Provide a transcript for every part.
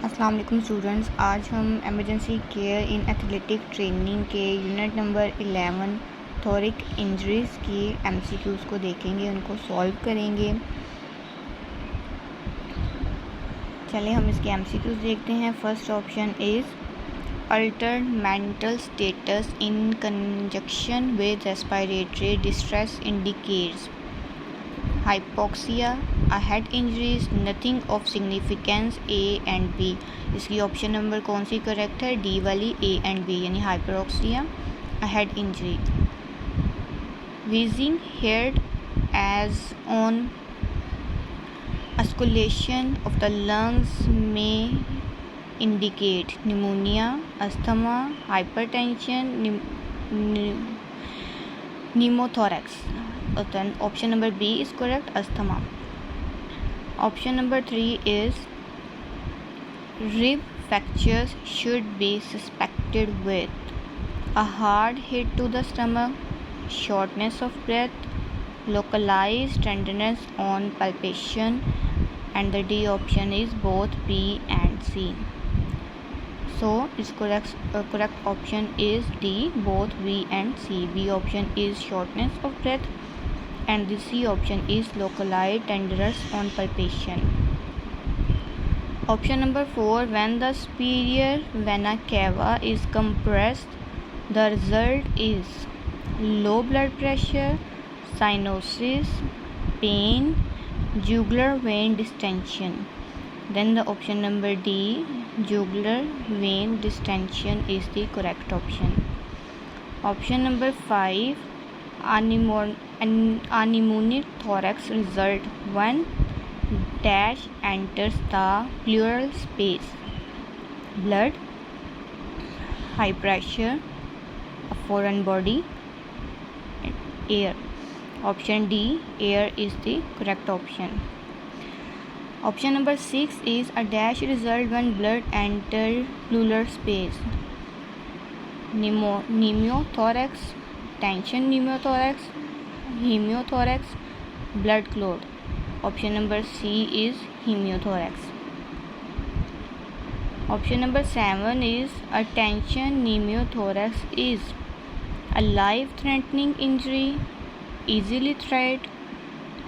अस्सलाम वालेकुम स्टूडेंट्स, आज हम एमरजेंसी केयर इन एथलेटिक ट्रेनिंग के यूनिट नंबर 11 थोरिक इंजरीज़ की एमसीक्यूज़ को देखेंगे, उनको सॉल्व करेंगे। चलिए हम इसके एमसीक्यूज़ देखते हैं। First option is altered mental status in conjunction with respiratory distress indicates hypoxia, uh head injuries, nothing of significance, A and B. इसकी ऑप्शन नंबर कौन सी करेक्ट है? डी वाली, ए एंड बी, यानी hypoxia, uh head injury. Wheezing head as on auscultation of the lungs में indicate pneumonia, asthma, hypertension, pneumothorax. Then option number B is correct, asthma. Option number 3 is rib fractures should be suspected with a hard hit to the stomach, shortness of breath, localized tenderness on palpation, and the D option is both B and C. So its correct option is D, both B and C. B option is shortness of breath and the C option is localized tenderness on palpation. Option number 4, when the superior vena cava is compressed, the result is low blood pressure, cyanosis, pain, jugular vein distension. Then the option number D, jugular vein distension, is the correct option. Option number 5, pneumonic thorax result when dash enters the pleural space, blood, high pressure, a foreign body, air. Option D, air, is the correct option. Option number 6 is a dash result when blood enters pleural space, pneumothorax, tension pneumothorax, hemothorax, blood clot. Option number C is hemothorax. Option number 7 is a tension pneumothorax is a life-threatening injury, easily treated,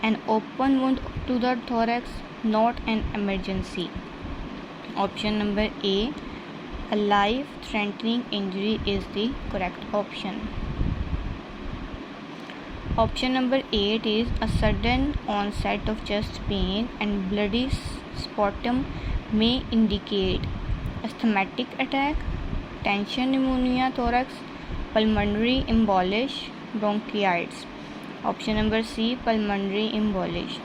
an open wound to the thorax, not an emergency. Option number A, a life-threatening injury, is the correct option. Option number 8 is a sudden onset of chest pain and bloody sputum may indicate asthmatic attack, tension pneumonia thorax, pulmonary embolism, bronchitis. Option number C, pulmonary embolism.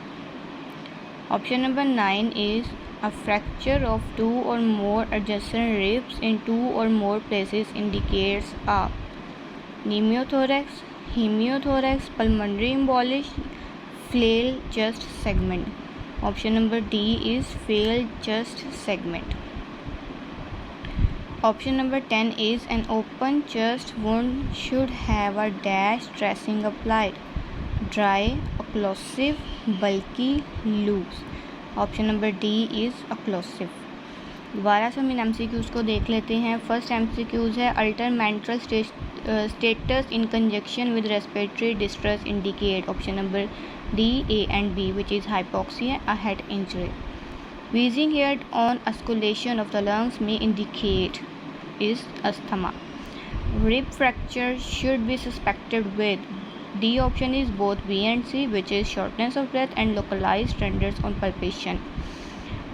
Option number 9 is a fracture of 2 or more adjacent ribs in 2 or more places indicates a pneumothorax, hemothorax, pulmonary embolism, flail chest segment. Option number D is flail chest segment. Option number 10 is an open chest wound should have a dash dressing applied, dry, occlusive, bulky, loose. Option number D is occlusive. दोबारा से हम इन MCQs को देख लेते हैं। First MCQs है alter mental status in conjunction with respiratory distress indicate. Option number D, A and B, which is hypoxia, uh head injury. Wheezing head on oscillation of the lungs may indicate is asthma. Rib fracture should be suspected with D option is both B and C, which is shortness of breath and localized tenderness on palpation.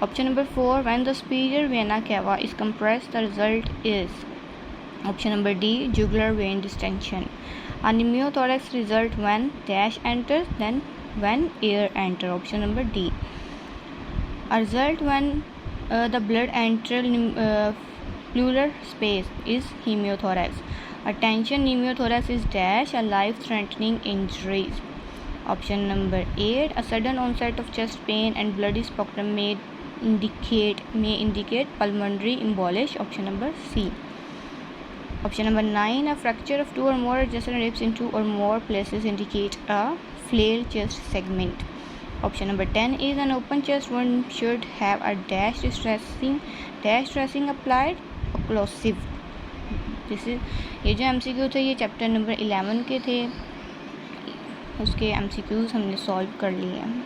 Option number 4, when the superior vena cava is compressed, the result is option number D, jugular vein distension. A pneumothorax result when dash enters, then when air enters. Option number D. A result when the blood enters pleural space is hemothorax. A tension pneumothorax is dash, a life-threatening injury. Option number 8, a sudden onset of chest pain and bloody sputum may indicate pulmonary embolism. Option number C. Option number 9, a fracture of 2 or more adjacent ribs in 2 or more places indicate a flail chest segment. Option number 10 is an open chest wound should have a dash dressing applied occlusive. ये जो MCQ थे ये chapter number 11 के थे, उसके MCQs हमने solve कर लिए हैं।